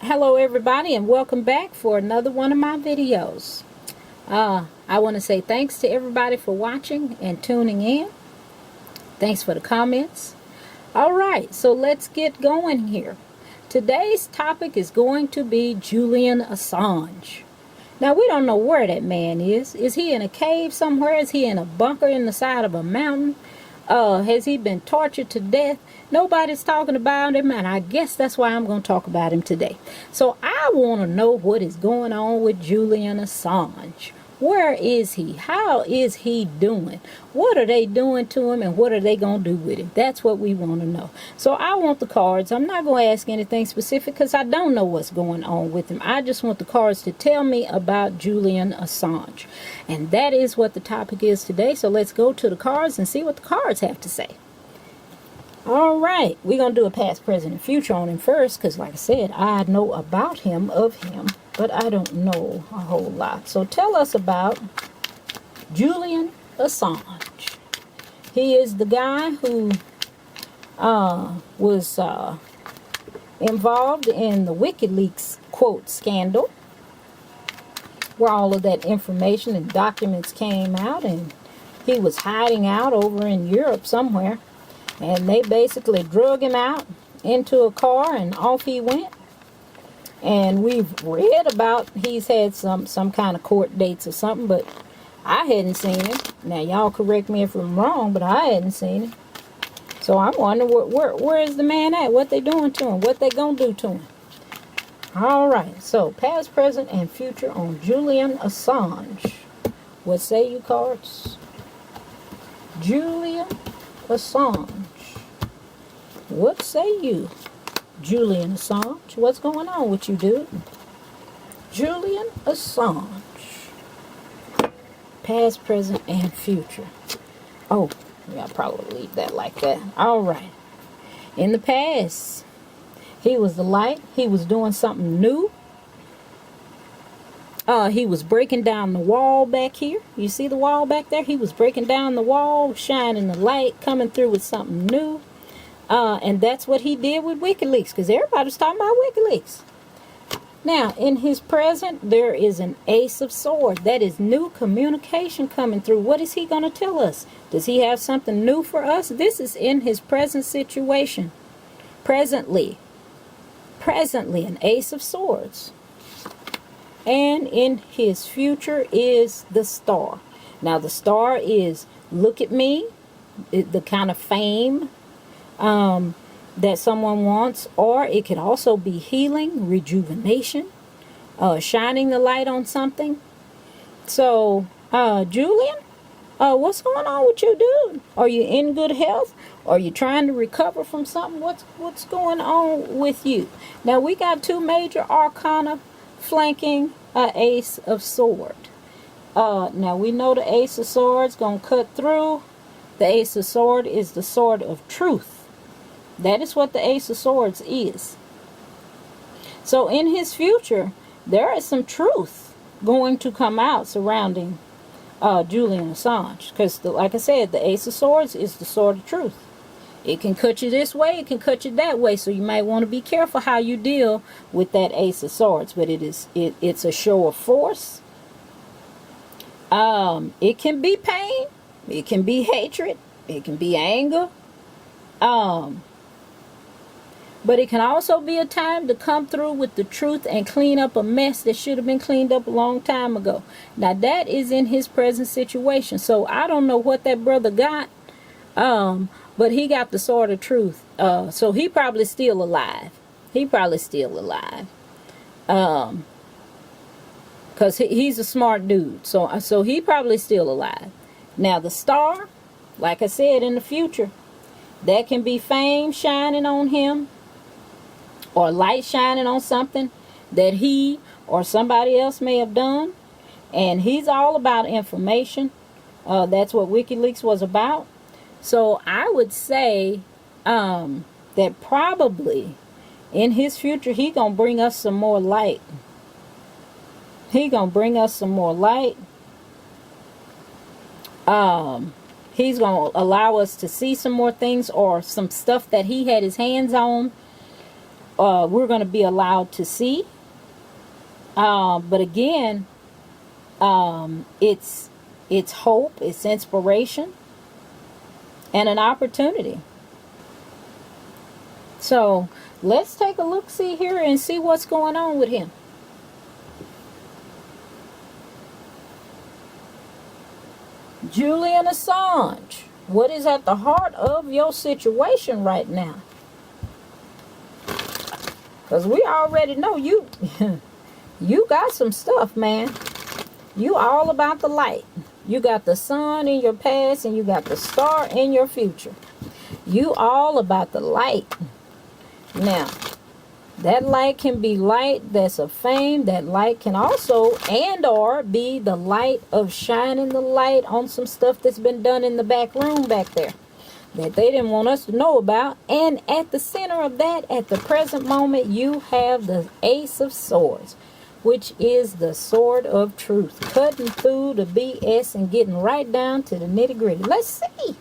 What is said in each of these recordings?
Hello everybody, and welcome back for another one of my videos. I want to say thanks to everybody for watching and tuning in. Thanks for the comments. Alright, so let's get going here. Today's topic is going to be Julian Assange. Now, we don't know where that man is. Is he in a cave somewhere? Is he in a bunker in the side of a mountain? Has he been tortured to death? Nobody's talking about him, and I guess that's why I'm going to talk about him today. So I want to know what is going on with Julian Assange. Where is he? How is he doing? What are they doing to him, and what are they going to do with him? That's what we want to know. So I want the cards. I'm not going to ask anything specific because I don't know what's going on with him. I just want the cards to tell me about Julian Assange. And that is what the topic is today. So let's go to the cards and see what the cards have to say. All right, we're going to do a past, present, and future on him first because, like I said, I know about him, of him, but I don't know a whole lot. So tell us about Julian Assange. He is the guy who was involved in the WikiLeaks, quote, scandal, where all of that information and documents came out, and he was hiding out over in Europe somewhere. And they basically drug him out into a car and off he went. And we've read about he's had some kind of court dates or something, but I hadn't seen him. Now, y'all correct me if I'm wrong, but I hadn't seen him. So I'm wondering where is the man at? What they doing to him? What they gonna do to him? All right, so past, present, and future on Julian Assange. What say you, cards? Julian Assange. What say you, Julian Assange? What's going on with you, dude? Julian Assange. Past, present, and future. Oh, yeah, I'll probably leave that like that. All right. In the past, he was the light. He was doing something new. He was breaking down the wall back here. You see the wall back there? He was breaking down the wall, shining the light, coming through with something new. And that's what he did with WikiLeaks, because everybody's talking about WikiLeaks. Now, in his present, there is an Ace of Swords. That is new communication coming through. What is he going to tell us? Does he have something new for us? This is in his present situation. Presently, an Ace of Swords. And in his future is the Star. Now, the Star is, look at me, the kind of fame that someone wants, or it could also be healing, rejuvenation, shining the light on something. So, Julian, what's going on with you, dude? Are you in good health? Are you trying to recover from something? What's going on with you? Now, we got two major arcana flanking Ace of Swords. Now, we know the Ace of Swords going to cut through. The Ace of Swords is the sword of truth. That is what the Ace of Swords is. So in his future, there is some truth going to come out surrounding Julian Assange. Because, like I said, the Ace of Swords is the sword of truth. It can cut you this way, it can cut you that way. So you might want to be careful how you deal with that Ace of Swords. But it's a show of force. It can be pain. It can be hatred. It can be anger. But it can also be a time to come through with the truth and clean up a mess that should have been cleaned up a long time ago. Now, that is in his present situation. So I don't know what that brother got. But he got the sword of truth. So he probably still alive. Because he's a smart dude. So he probably still alive. Now, the Star, like I said, in the future, that can be fame shining on him, or light shining on something that he or somebody else may have done. And he's all about information. That's what WikiLeaks was about. So I would say that probably in his future, he going to bring us some more light. He's going to allow us to see some more things, or some stuff that he had his hands on we're going to be allowed to see. But again, it's hope, it's inspiration, and an opportunity. So let's take a look, see here, and see what's going on with him. Julian Assange, what is at the heart of your situation right now? Because we already know you you got some stuff, man. You all about the light. You got the sun in your past and you got the star in your future. You all about the light. Now, that light can be light that's of fame. That light can also and or be the light of shining the light on some stuff that's been done in the back room back there that they didn't want us to know about. And at the center of that, at the present moment, you have the Ace of Swords, which is the sword of truth, cutting through the BS and getting right down to the nitty-gritty. Let's see.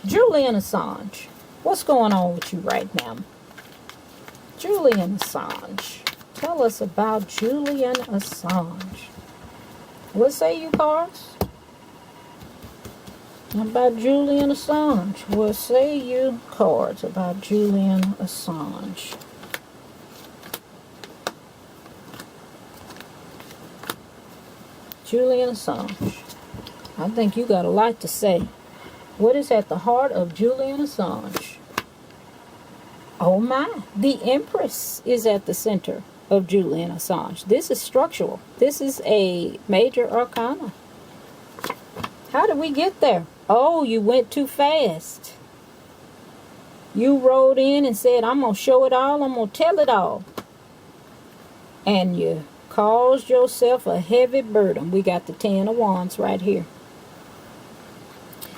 Julian Assange, what's going on with you right now? Julian Assange. Tell us about Julian Assange. What say you, cards? About Julian Assange. What say you, cards, about Julian Assange? Julian Assange. I think you got a lot to say. What is at the heart of Julian Assange? Oh my, the Empress is at the center of Julian Assange. This is structural. This is a major arcana. How did we get there? Oh, you went too fast. You rode in and said, I'm going to show it all. I'm going to tell it all. And you caused yourself a heavy burden. We got the 10 of Wands right here.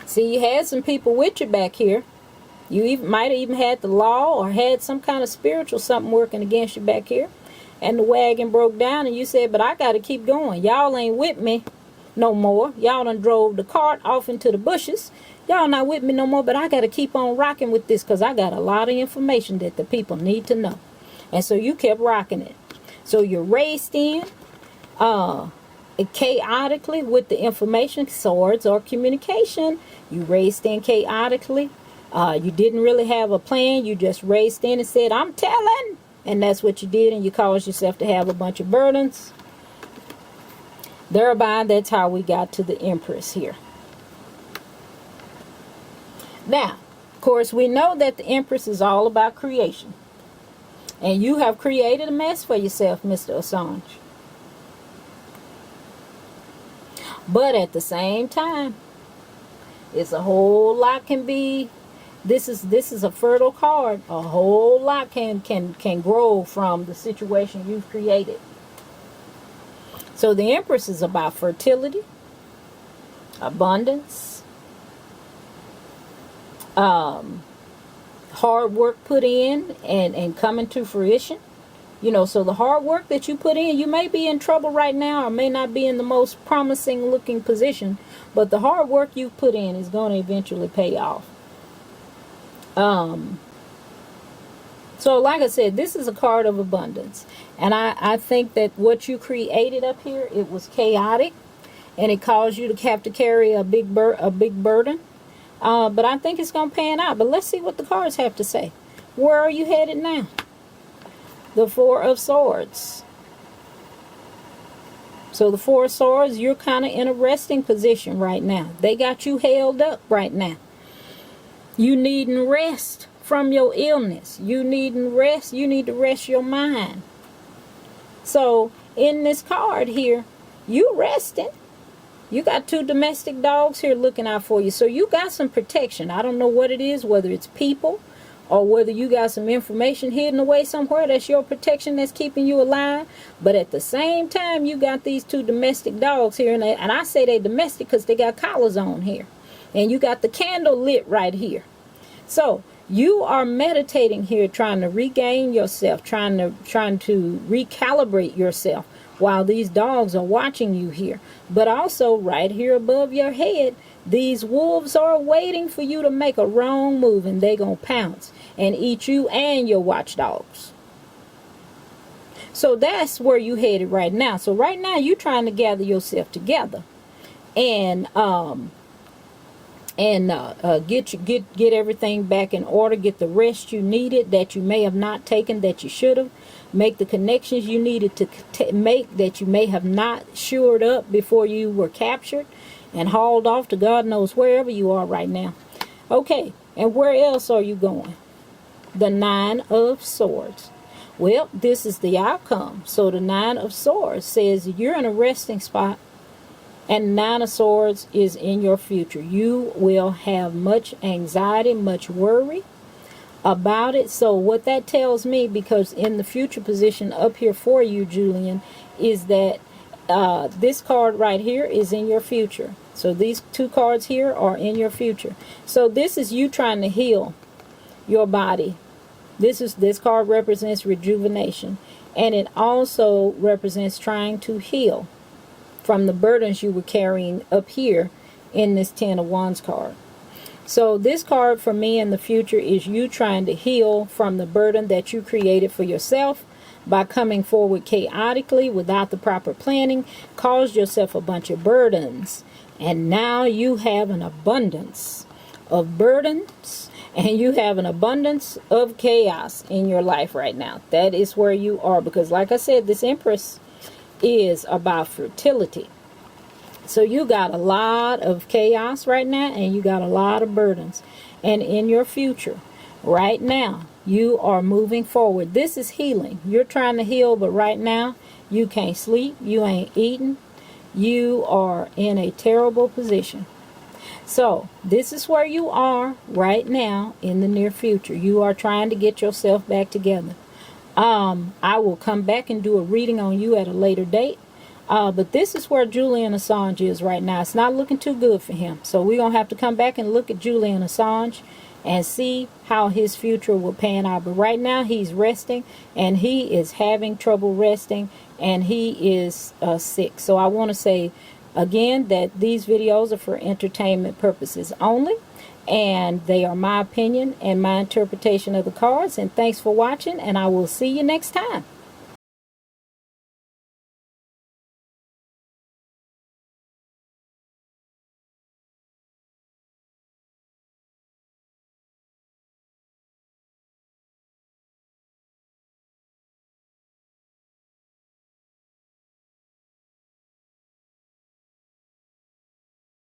See, you had some people with you back here. You might have even had the law or had some kind of spiritual something working against you back here. And the wagon broke down and you said, but I got to keep going. Y'all ain't with me no more. Y'all done drove the cart off into the bushes. Y'all not with me no more, but I got to keep on rocking with this because I got a lot of information that the people need to know. And so you kept rocking it. So you raced in chaotically with the information, swords or communication. You raced in chaotically. You didn't really have a plan. You just raced in and said, I'm telling. And that's what you did. And you caused yourself to have a bunch of burdens. Thereby, that's how we got to the Empress here. Now, of course, we know that the Empress is all about creation. And you have created a mess for yourself, Mr. Assange. But at the same time, it's a whole lot can be. This is a fertile card. A whole lot can grow from the situation you've created. So the Empress is about fertility, abundance, hard work put in and coming to fruition. You know, so the hard work that you put in, you may be in trouble right now or may not be in the most promising looking position, but the hard work you put in is going to eventually pay off. So like I said, this is a card of abundance. And I think that what you created up here, it was chaotic. And it caused you to have to carry a big burden. But I think it's going to pan out. But let's see what the cards have to say. Where are you headed now? The Four of Swords. So the Four of Swords, you're kind of in a resting position right now. They got you held up right now. You needing rest from your illness. You needing rest. You need to rest your mind. So in this card here, you resting. You got 2 domestic dogs here looking out for you. So you got some protection. I don't know what it is, whether it's people or whether you got some information hidden away somewhere. That's your protection that's keeping you alive. But at the same time, you got these 2 domestic dogs here. And I say they domestic because they got collars on here. And you got the candle lit right here. So You are meditating here, trying to regain yourself, trying to recalibrate yourself while these dogs are watching you here. But also right here above your head, these wolves are waiting for you to make a wrong move, and they're going to pounce and eat you and your watchdogs. So that's where you headed right now. So right now you're trying to gather yourself together and get everything back in order, get the rest you needed that you may have not taken that you should have, make the connections you needed to make that you may have not shored up before you were captured and hauled off to God knows wherever you are right now. Okay, and where else are you going? The Nine of Swords. Well, this is the outcome. So the Nine of Swords says you're in a resting spot, and Nine of Swords is in your future. You will have much anxiety, much worry about it. So what that tells me, because in the future position up here for you, Julian, is that this card right here is in your future. So these two cards here are in your future. So this is you trying to heal your body. This card represents rejuvenation, and it also represents trying to heal from the burdens you were carrying up here in this Ten of Wands card. So this card for me in the future is you trying to heal from the burden that you created for yourself by coming forward chaotically without the proper planning, caused yourself a bunch of burdens, and now you have an abundance of burdens, and you have an abundance of chaos in your life right now. That is where you are, because like I said, this Empress is about fertility. So you got a lot of chaos right now, and you got a lot of burdens. And in your future, right now, you are moving forward. This is healing. You're trying to heal, but right now, you can't sleep. You ain't eating. You are in a terrible position. So this is where you are right now in the near future. You are trying to get yourself back together. I will come back and do a reading on you at a later date. But this is where Julian Assange is right now. It's not looking too good for him. So we're going to have to come back and look at Julian Assange and see how his future will pan out. But right now he's resting, and he is having trouble resting, and he is sick. So I want to say again that these videos are for entertainment purposes only, and they are my opinion and my interpretation of the cards. And thanks for watching, and I will see you next time.